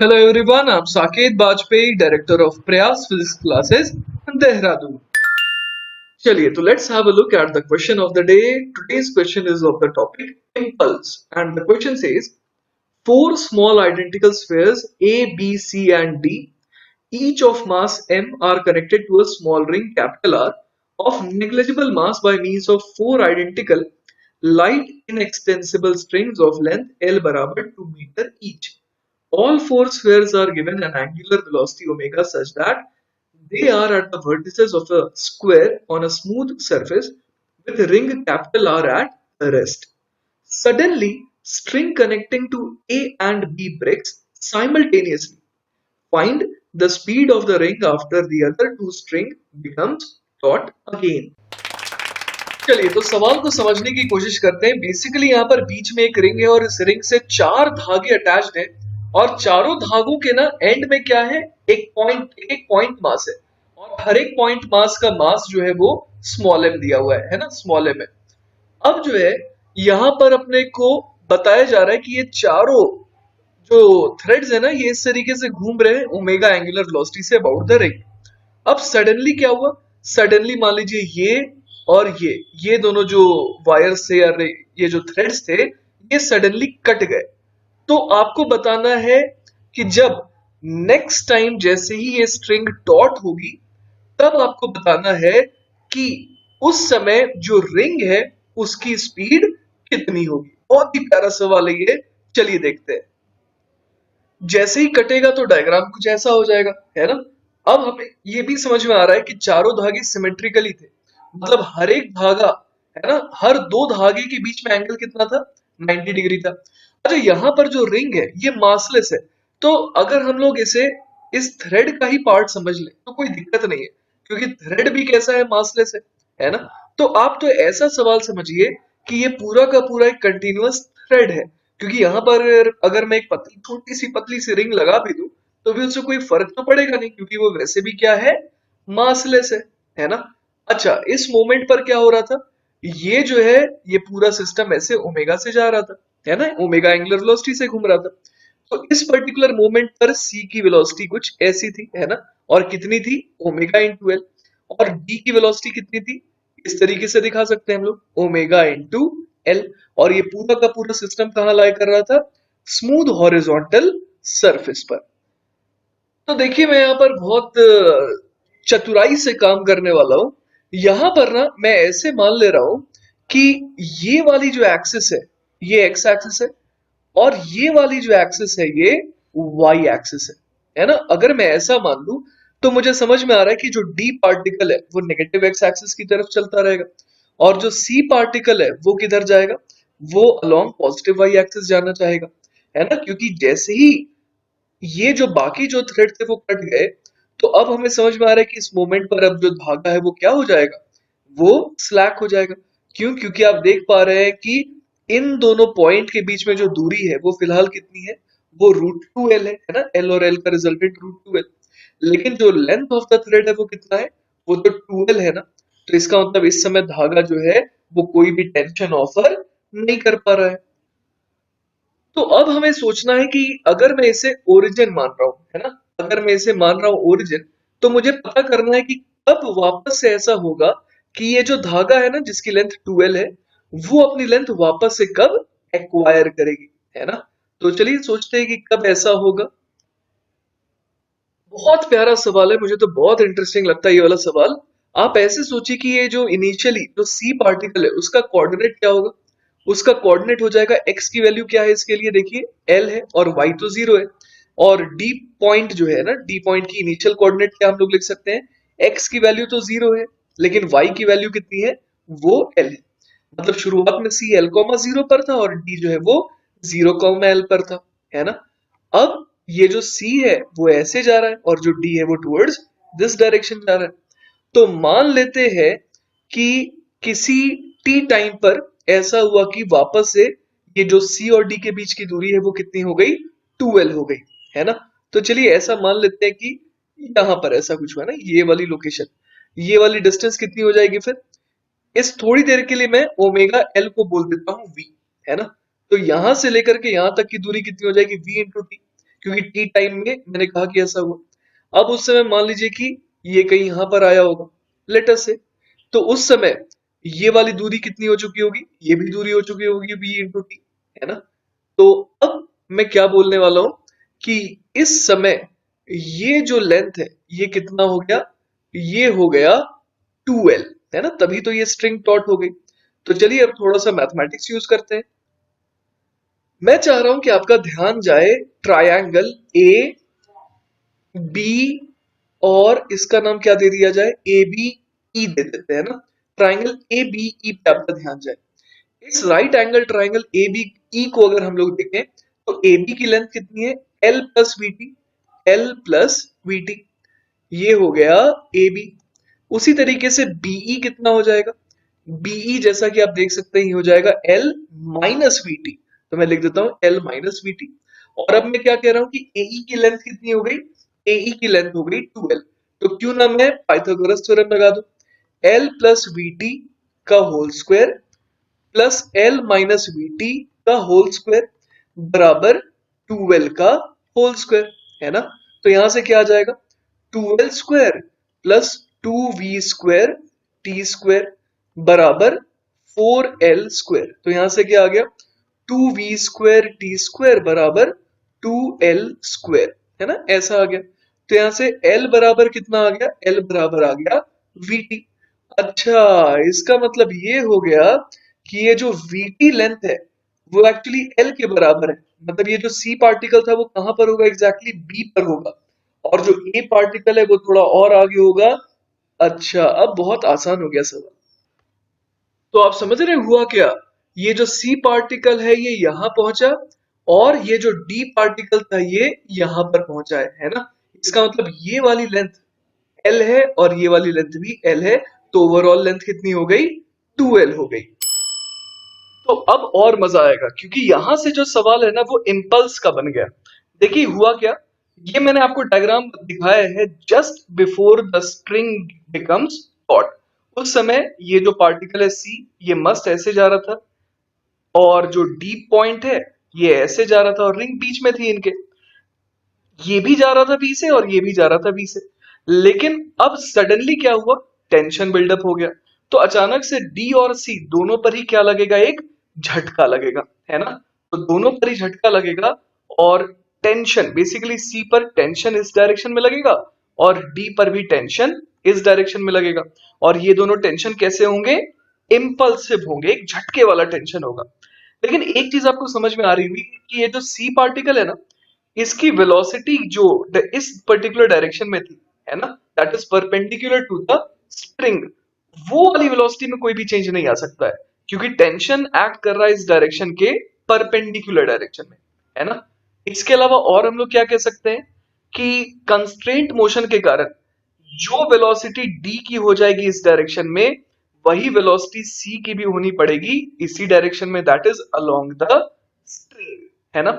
Hello everyone, I'm Saket Bajpayee, Director of Prayas Physics Classes, Dehradun. चलिए तो let's have a look at the question of the day. Today's question is of the topic impulse and the question says four small identical spheres A, B, C and D, each of mass m are connected to a small ring capital R of negligible mass by means of four identical light inextensible strings of length L बराबर 2 meter each. All four spheres are given an angular velocity omega such that they are at the vertices of a square on a smooth surface with ring capital R at the rest. Suddenly, string connecting to A and B breaks simultaneously. Find the speed of the ring after the other two string becomes taut again. चलिए तो सवाल को समझने की कोशिश करते हैं। Basically यहाँ पर बीच में एक रिंग है और इस रिंग से चार धागे अटैच्ड हैं और चारों धागों के ना एंड में क्या है, एक पॉइंट मास है और हर एक पॉइंट मास का मास जो है वो स्मॉल एम दिया हुआ है ना, स्मॉल एम है। अब जो है यहाँ पर अपने को बताया जा रहा है कि ये चारों जो थ्रेड्स है ना, ये इस तरीके से घूम रहे हैं omega angular velocity say about the ring. अब सडनली क्या हुआ, सडनली मान लीजिए ये और ये दोनों जो वायर्स थे या ये जो थ्रेड्स थे ये सडनली कट गए। तो आपको बताना है कि जब नेक्स्ट टाइम जैसे ही ये स्ट्रिंग टॉट होगी तब आपको बताना है कि उस समय जो रिंग है उसकी स्पीड कितनी होगी। बहुत ही प्यारा सवाल है ये, चलिए देखते हैं। जैसे ही कटेगा तो डायग्राम कुछ ऐसा हो जाएगा, है ना। अब हमें ये भी समझ में आ रहा है कि चारों धागे सिमेट्रिकली थे, मतलब हर एक धागा, है ना, हर दो धागे के बीच में एंगल कितना था, 90 डिग्री था। अच्छा यहाँ पर जो रिंग है ये मासलेस है, तो अगर हम लोग इसे इस थ्रेड का ही पार्ट समझ लें तो कोई दिक्कत नहीं है, क्योंकि थ्रेड भी कैसा है, मासलेस है ना। तो आप तो ऐसा सवाल समझिए कि ये पूरा का पूरा एक कंटिन्यूअस थ्रेड है, क्योंकि यहाँ पर अगर मैं एक पतली छोटी सी पतली सी रिंग लगा भी दूं तो भी उससे कोई फर्क तो पड़ेगा नहीं, क्योंकि वो वैसे भी क्या है, मासलेस है ना। अच्छा इस मोमेंट पर क्या हो रहा था, ये जो है ये पूरा सिस्टम ऐसे ओमेगा से जा रहा था, है ना, ओमेगा एंगुलर वेलोसिटी से घूम रहा था। तो इस पर्टिकुलर मोमेंट पर सी की वेलोसिटी कुछ ऐसी थी, है ना, और कितनी थी, ओमेगा इंटू एल। और डी की वेलोसिटी कितनी थी, इस तरीके से दिखा सकते हैं हम लोग, ओमेगा इंटू एल। और ये पूरा का पूरा सिस्टम कहाँ लाई कर रहा था, स्मूथ हॉरिजॉन्टल सरफेस पर। तो देखिए मैं यहाँ पर बहुत चतुराई से काम करने वाला हूं। यहां पर ना मैं ऐसे मान ले रहा हूं कि ये वाली जो एक्सिस है ये एक्स एक्सिस है और ये वाली जो एक्सिस है ये वाई एक्सिस है ना। अगर मैं ऐसा मान लूं तो मुझे समझ में आ रहा है कि जो डी पार्टिकल है वो नेगेटिव एक्स एक्सिस की तरफ चलता रहेगा और जो सी पार्टिकल है वो किधर जाएगा, वो अलोंग पॉजिटिव वाई एक्सिस जाना चाहेगा, है ना। क्योंकि जैसे ही ये जो बाकी जो थ्रेड थे वो कट गए तो अब हमें समझ में आ रहा है कि इस मोमेंट पर अब जो धागा है वो क्या हो जाएगा, वो स्लैक हो जाएगा। क्यों, क्योंकि आप देख पा रहे हैं कि इन दोनों पॉइंट के बीच में जो दूरी है वो फिलहाल कितनी है, वो रूट टू एल है ना, एल और एल का रिजल्टेंट रूट टू एल। लेकिन जो लेंथ ऑफ द थ्रेड है वो कितना है, वो तो 2l है ना। तो इसका मतलब इस समय धागा जो है वो कोई भी टेंशन ऑफर नहीं कर पा रहा है। तो अब हमें सोचना है कि अगर मैं इसे ओरिजिन मान रहा हूं, है ना, अगर मैं इसे मान रहा हूं ओरिजिन, तो मुझे पता करना है कि कब वापस से ऐसा होगा कि ये जो धागा है ना जिसकी लेंथ 2l है वो अपनी लेंथ वापस से कब एक्वायर करेगी, है ना। तो चलिए सोचते हैं कि कब ऐसा होगा। बहुत प्यारा सवाल है, मुझे तो बहुत इंटरेस्टिंग लगता है ये वाला सवाल। आप ऐसे सोचिए कि ये जो इनिशियली जो सी पार्टिकल है उसका कोऑर्डिनेट क्या होगा, उसका कोऑर्डिनेट हो जाएगा, एक्स की वैल्यू क्या है इसके लिए, देखिए एल है और वाई तो जीरो है। और डी पॉइंट जो है ना, डी पॉइंट की इनिशियल कोऑर्डिनेट क्या हम लोग लिख सकते हैं, एक्स की वैल्यू तो जीरो है लेकिन वाई की वैल्यू कितनी है, वो एल है। मतलब शुरुआत में सी एल कॉमा जीरो पर था और डी जो है वो जीरो कॉमा एल पर था, है ना। अब ये जो C है वो ऐसे जा रहा है और जो D है वो टुवर्ड्स दिस डायरेक्शन जा रहा है। तो मान लेते हैं कि किसी t टाइम पर ऐसा हुआ कि वापस से ये जो C और D के बीच की दूरी है वो कितनी हो गई, 2l हो गई, है ना। तो चलिए ऐसा मान लेते हैं कि यहां पर ऐसा कुछ हुआ ना, ये वाली लोकेशन, ये वाली डिस्टेंस कितनी हो जाएगी फिर, इस थोड़ी देर के लिए मैं ओमेगा एल को बोल देता हूँ वी, है ना। तो यहां से लेकर के यहां तक की दूरी कितनी हो जाएगी, वी इंटू टी। क्योंकि टी टाइम में मैंने कहा कि ऐसा हुआ। अब उस समय मान लीजिए कि ये कहीं यहां पर आया होगा, लेट अस से, तो उस समय ये वाली दूरी कितनी हो चुकी होगी, ये भी दूरी हो चुकी होगी v इंटू टी, है ना। तो अब मैं क्या बोलने वाला हूं कि इस समय ये जो लेंथ है ये कितना हो गया, ये हो गया 2l, है ना, तभी तो ये स्ट्रिंग टॉट हो गई। तो चलिए अब थोड़ा सा मैथमेटिक्स यूज करते हैं। मैं चाह रहा हूं कि आपका ध्यान जाए ट्रायंगल ए बी, और इसका नाम क्या दे दिया जाए, ए बी ई दे देते हैं ना। ट्रायंगल ए बी ई पे आपका ध्यान जाए। इस right angle triangle A B E को अगर हम लोग देखें तो ए बी की लेंथ कितनी है, L plus V T, L plus V T, ये हो गया ए बी। उसी तरीके से बीई कितना हो जाएगा, बीई जैसा कि आप देख सकते हैं ये हो जाएगा एल माइनस वी टी, तो मैं लिख देता हूं एल माइनस वी टी। और अब मैं क्या कह रहा हूं कि एई की लेंथ कितनी हो गई, एई की लेंथ हो गई 2l। तो क्यों ना मैं पाइथागोरस थ्योरम लगा दूं, एल प्लस वी टी का whole square plus L minus V T का होल स्क्वायर बराबर 2l का होल स्क्वायर, है ना। तो यहां से क्या आ जाएगा, 2l square plus 2v square T square बराबर 4l स्क्वायर। तो यहां से क्या आ गया, 2v स्क्वायर टी स्क्वायर बराबर 2l स्क्वायर, है ना, ऐसा आ गया। तो यहां से l बराबर कितना आ गया, l बराबर आ गया vt। अच्छा, इसका मतलब ये हो गया कि ये जो vt लेंथ है वो एक्चुअली l के बराबर है। मतलब ये जो c पार्टिकल था वो कहां पर होगा, एग्जैक्टली b पर होगा, और जो a पार्टिकल है वो थोड़ा और आगे होगा। अच्छा, अब बहुत आसान हो गया सवाल। तो आप समझ रहे हुआ क्या, ये जो C पार्टिकल है ये यहां पहुंचा, और ये जो D पार्टिकल था ये यहां पर पहुंचा है ना। इसका मतलब ये वाली लेंथ L है और ये वाली लेंथ भी L है, तो ओवरऑल लेंथ कितनी हो गई, 2L हो गई। तो अब और मजा आएगा क्योंकि यहां से जो सवाल है ना वो इम्पल्स का बन गया। देखिए हुआ क्या, ये मैंने आपको डायग्राम दिखाया है, just before the string becomes hot. उस समय ये जो पार्टिकल है सी ये मस्त ऐसे जा रहा था, और जो डीप पॉइंट है ये ऐसे जा रहा था, और रिंग बीच में थी इनके, ये भी जा रहा था बी से और ये भी जा रहा था बी से। लेकिन अब सडनली क्या हुआ, टेंशन बिल्डअप हो गया। तो अचानक से डी और सी दोनों पर ही क्या लगेगा, एक झटका लगेगा, है ना। तो दोनों पर ही झटका लगेगा, और टेंशन बेसिकली सी पर टेंशन इस डायरेक्शन में लगेगा, और डी पर भी टेंशन इस डायरेक्शन में लगेगा। और ये दोनों टेंशन कैसे होंगे, इम्पल्सिव होंगे, एक झटके वाला टेंशन होगा। लेकिन एक चीज आपको समझ में आ रही होगी कि ये जो सी पार्टिकल है ना, इसकी वेलोसिटी जो इस पर्टिकुलर डायरेक्शन में थी, है ना, that is perpendicular to the string, वो वाली वेलोसिटी में कोई भी चेंज नहीं आ सकता है, क्योंकि टेंशन एक्ट कर रहा है इस डायरेक्शन के परपेंडिकुलर डायरेक्शन में, है ना। इसके अलावा और हम लोग क्या कह सकते हैं कि कंस्ट्रेंट मोशन के कारण जो वेलोसिटी d की हो जाएगी इस डायरेक्शन में, वही वेलोसिटी c की भी होनी पड़ेगी इसी डायरेक्शन में, that is along the string, है ना।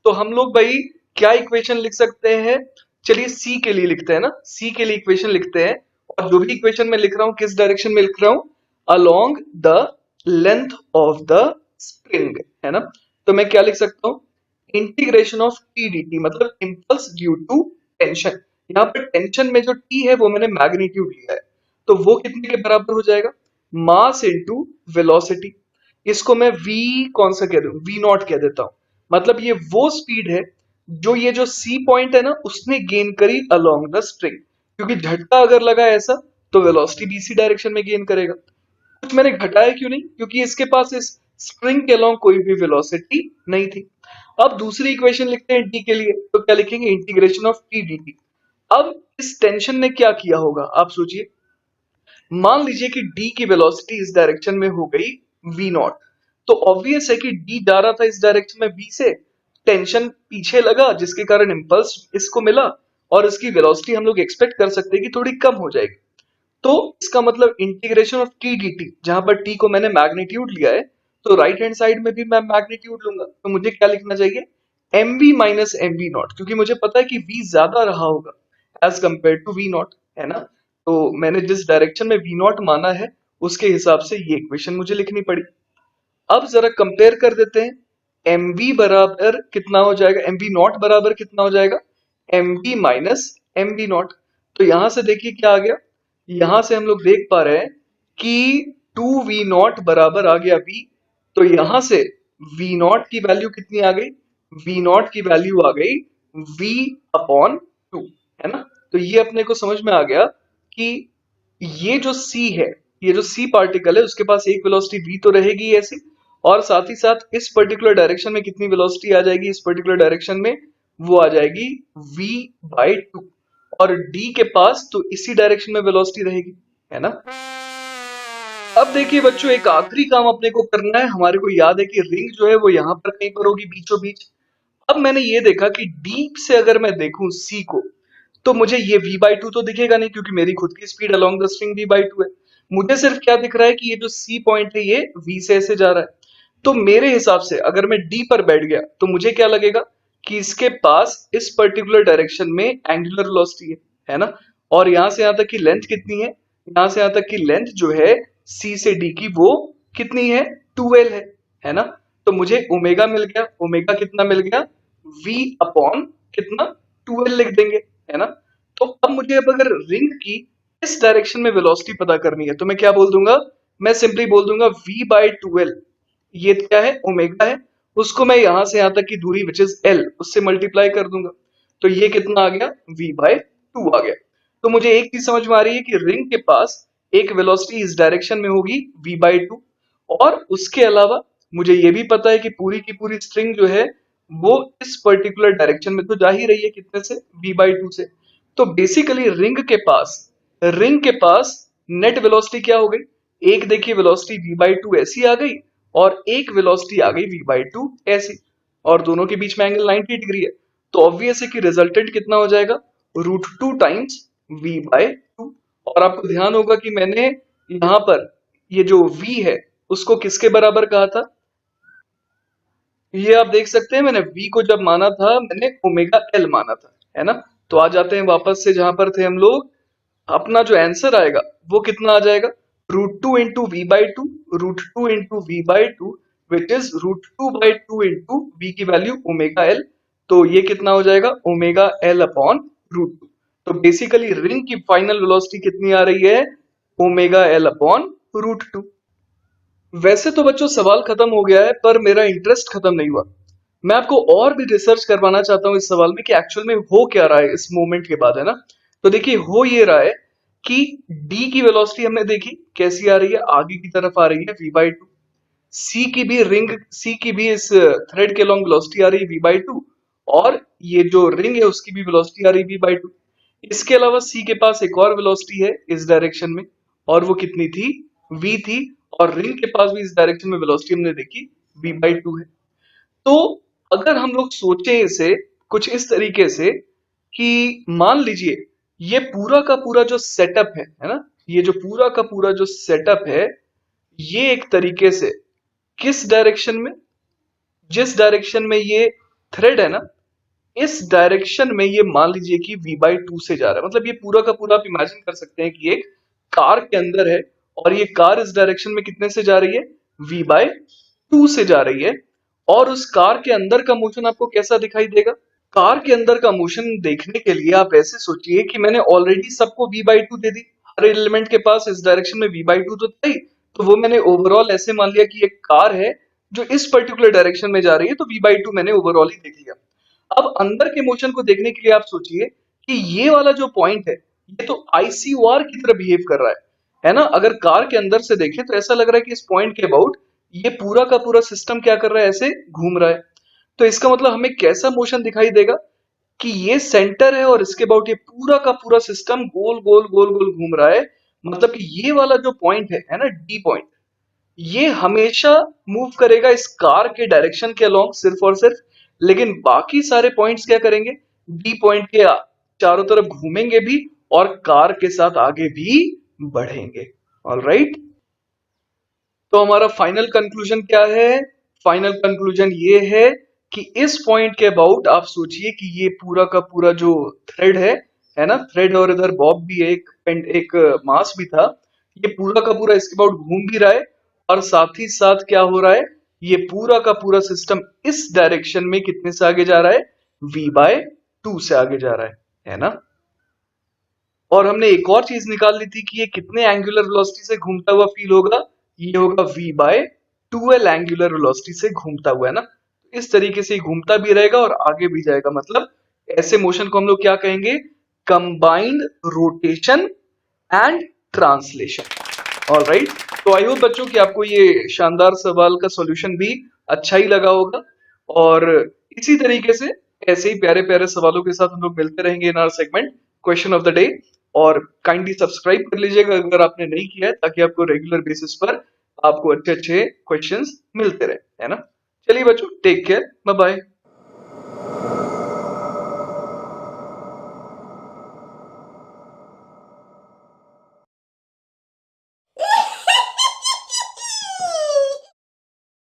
तो हम लोग भाई क्या इक्वेशन लिख सकते हैं, चलिए c के लिए लिखते हैं ना, c के लिए इक्वेशन लिखते हैं। और जो भी इक्वेशन मैं लिख रहा हूं किस डायरेक्शन में लिख रहा हूं, along the length of the spring, है ना। तो मैं क्या लिख सकता हूं, integration of T D T, मतलब इम्पल्स ड्यू टू टेंशन। यहाँ पर टेंशन में जो टी है वो मैंने मैग्नीट्यूड लिया है, तो वो कितने के बराबर हो जाएगा, मास इनटू वेलोसिटी। इसको मैं v कौन सा कह दूं, v नॉट कह देता हूं। मतलब ये वो स्पीड है जो ये जो c पॉइंट है ना उसने गेन करी अलोंग द स्ट्रिंग, क्योंकि झटका अगर लगा ऐसा तो वेलोसिटी भी इसी डायरेक्शन में गेन करेगा। कुछ मैंने घटाया क्यों नहीं, क्योंकि इसके पास इस स्ट्रिंग के अलोंग कोई भी वेलोसिटी नहीं थी। अब दूसरी इक्वेशन लिखते हैं टी के लिए, तो क्या लिखेंगे, integration of T D T. अब इस टेंशन ने क्या किया होगा आप सोचिए, मान लीजिए कि d की वेलोसिटी इस डायरेक्शन में हो गई v नॉट, तो ऑब्वियस है कि d जा रहा था इस डायरेक्शन में v से, टेंशन पीछे लगा जिसके कारण इंपल्स इसको मिला, और इसकी वेलोसिटी हम लोग एक्सपेक्ट कर सकते हैं कि थोड़ी कम हो जाएगी। तो इसका मतलब integration of T D T, जहां पर टी को मैंने मैग्नीट्यूड लिया है, तो राइट हैंड साइड में भी मैं मैग्नीट्यूड लूंगा, तो मुझे क्या लिखना चाहिए, M V minus M V naught, क्योंकि मुझे पता है कि v ज्यादा रहा होगा as compared to V naught, है ना। तो मैंने जिस डायरेक्शन में वी नॉट माना है उसके हिसाब से ये इक्वेशन मुझे लिखनी पड़ी। अब जरा कंपेयर कर देते हैं, mv बराबर कितना हो जाएगा, mv नॉट बराबर कितना हो जाएगा, mv माइनस mv नॉट। तो यहां से देखिए क्या आ गया, यहां से हम लोग देख पा रहे हैं कि 2v नॉट बराबर आ गया v। तो यहां से v नॉट की वैल्यू कितनी आ गई, v नॉट की वैल्यू आ गई v अपॉन 2, है ना। तो ये अपने को समझ में आ गया कि ये जो c है, ये जो c पार्टिकल है उसके पास एक वेलोसिटी v तो रहेगी ऐसी, और साथ ही साथ इस पर्टिकुलर डायरेक्शन में कितनी वेलोसिटी आ जाएगी, इस पर्टिकुलर डायरेक्शन में वो आ जाएगी v बाई 2। और d के पास तो इसी डायरेक्शन में वेलोसिटी रहेगी, है ना। अब देखिए बच्चों, एक आखिरी काम अपने को करना है। हमारे को याद है कि रिंग जो है वो यहाँ पर कहीं पर होगी बीचों बीच। अब मैंने ये देखा कि डीप से अगर मैं देखूं सी को, तो मुझे ये v बाई टू तो दिखेगा नहीं, क्योंकि मेरी खुद की speed along the string v by two है। मुझे सिर्फ क्या दिख रहा है कि ये जो c पॉइंट है ये v से ऐसे जा रहा है। तो मेरे हिसाब से अगर मैं d पर बैठ गया तो मुझे क्या लगेगा कि इसके पास इस पर्टिकुलर डायरेक्शन में एंगुलर वेलोसिटी है ना। और यहां से यहां तक की लेंथ कितनी है, यहां से यहां तक की लेंथ जो है c से d की वो कितनी है, 2l है ना। तो मुझे ओमेगा मिल गया, ओमेगा कितना मिल गया, v अपॉन कितना, 2l लिख देंगे, है ना। तो अब मुझे अब अगर रिंग की इस डायरेक्शन में वेलोसिटी पता करनी है तो मैं क्या बोल दूंगा, मैं सिंपली बोल दूंगा v बाई 2l। ये क्या है, ओमेगा है, उसको मैं यहां से यहां तक की दूरी विच इज l उससे मल्टीप्लाई कर दूंगा। तो ये कितना आ गया, v बाय 2 आ गया। तो मुझे एक चीज समझ में आ रही है कि रिंग के पास एक वेलोसिटी इस डायरेक्शन में होगी v बाय 2, और उसके अलावा मुझे ये भी पता है कि पूरी की पूरी स्ट्रिंग जो है वो इस पर्टिकुलर डायरेक्शन में तो जा ही रही है, कितने से, v बाई 2 से। तो बेसिकली रिंग के पास नेट वेलोसिटी क्या हो गई, एक देखिए वेलोसिटी v बाई 2 ऐसी आ गई, और एक वेलोसिटी आ गई v बाई 2 ऐसी, और दोनों के बीच में एंगल 90 डिग्री है। तो ऑब्वियस है कि रिजल्टेंट कितना हो जाएगा, रूट 2 टाइम्स v बाय 2। और आपको ध्यान होगा कि मैंने यहाँ पर ये जो v है उसको किसके बराबर कहा था, ये आप देख सकते हैं मैंने v को जब माना था मैंने ओमेगा l माना था, है ना। तो आ जाते हैं वापस से जहां पर थे हम लोग। अपना जो आंसर आएगा वो कितना आ जाएगा, root 2 into V by 2, root 2 into V by 2 which is root 2 by 2 into V की वैल्यू ओमेगा एल। तो ये कितना हो जाएगा, ओमेगा एल अपॉन रूट 2। तो बेसिकली रिंग की फाइनल वेलोसिटी कितनी आ रही है, ओमेगा एल अपॉन रूट 2। वैसे तो बच्चों सवाल खत्म हो गया है, पर मेरा इंटरेस्ट खत्म नहीं हुआ। मैं आपको और भी रिसर्च करवाना चाहता हूँ इस सवाल में कि एक्चुअल में हो क्या रहा है इस मूवमेंट के बाद, है ना। तो देखिए हो ये रहा है कि d की वेलोसिटी हमने देखी कैसी आ रही है, आगे की तरफ आ रही है v बाई 2। सी की भी इस थ्रेड के लॉन्ग वेलोसिटी आ रही है v बाई 2, और ये जो रिंग है उसकी भी वेलोसिटी आ रही है v बाई 2। इसके अलावा सी के पास एक और वेलोसिटी है इस डायरेक्शन में, और वो कितनी थी, v थी। और रिंग के पास भी इस डायरेक्शन में वेलोसिटी हमने देखी v बाई 2 है। तो अगर हम लोग सोचें इसे कुछ इस तरीके से कि मान लीजिए ये पूरा का पूरा जो सेटअप है ना, ये जो पूरा का पूरा जो सेटअप है ये एक तरीके से किस डायरेक्शन में, जिस डायरेक्शन में ये थ्रेड है ना, इस डायरेक्शन में ये मान लीजिए कि v बाई 2 से जा रहा है। मतलब ये पूरा का पूरा आप इमेजिन कर सकते हैं कि एक कार के अंदर है, और ये कार इस डायरेक्शन में कितने से जा रही है, v बाई 2 से जा रही है। और उस कार के अंदर का मोशन आपको कैसा दिखाई देगा, कार के अंदर का मोशन देखने के लिए आप ऐसे सोचिए कि मैंने ऑलरेडी सबको v by 2 they the, her element के पास इस डायरेक्शन में v बाई 2 तो था ही। तो वो मैंने ओवरऑल ऐसे मान लिया कि एक कार है जो इस पर्टिकुलर डायरेक्शन में जा रही है, तो v बाई 2 मैंने ओवरऑल ही देख लिया। अब अंदर के मोशन को देखने के लिए आप सोचिए कि ये वाला जो पॉइंट है ये तो आईसीओआर की तरह बिहेव कर रहा है ना। अगर कार के अंदर से देखें तो ऐसा लग रहा है कि इस पॉइंट के अबाउट ये पूरा का पूरा सिस्टम क्या कर रहा है, ऐसे घूम रहा है। तो इसका मतलब हमें कैसा मोशन दिखाई देगा कि ये सेंटर है और इसके अबाउट ये पूरा का पूरा सिस्टम गोल गोल गोल गोल घूम रहा है। मतलब कि ये वाला जो पॉइंट है ना, डी पॉइंट, ये हमेशा मूव करेगा इस कार के डायरेक्शन के अलोंग सिर्फ और सिर्फ। लेकिन बाकी सारे पॉइंट्स क्या करेंगे, डी पॉइंट के चारों तरफ घूमेंगे भी और कार के साथ आगे भी बढ़ेंगे। ऑलराइट, तो हमारा फाइनल कंक्लूजन क्या है, फाइनल कंक्लूजन ये है कि इस पॉइंट के अबाउट आप सोचिए कि ये पूरा का पूरा जो थ्रेड है ना, थ्रेड, और इधर बॉब भी है, एक मास भी था, ये पूरा का पूरा इसके अबाउट घूम भी रहा है। और साथ ही साथ क्या हो रहा है ये पूरा का पूरा सिस्टम इस डायरेक्शन में कितने से आगे जा रहा है, v/2 से आगे जा रहा है ना। और हमने एक और चीज निकाल ली थी कि ये कितने एंगुलर वेलोसिटी से घूमता हुआ फील होगा, ये होगा v/2l एंगुलर वेलोसिटी से घूमता हुआ, है ना। इस तरीके से घूमता भी रहेगा और आगे भी जाएगा, मतलब ऐसे मोशन को हम लोग क्या कहेंगे, combined rotation and translation. Alright, तो आई होप बच्चों कि आपको ये शानदार सवाल का सॉल्यूशन भी अच्छा ही लगा होगा। और इसी तरीके से ऐसे ही प्यारे प्यारे सवालों के साथ हम लोग मिलते रहेंगे in our segment question of the day. और काइंडली सब्सक्राइब कर लीजिएगा अगर आपने नहीं किया है, ताकि आपको रेगुलर बेसिस पर आपको अच्छे अच्छे क्वेश्चंस मिलते रहे, है ना। चलिए बच्चों, टेक केयर, बाय बाय।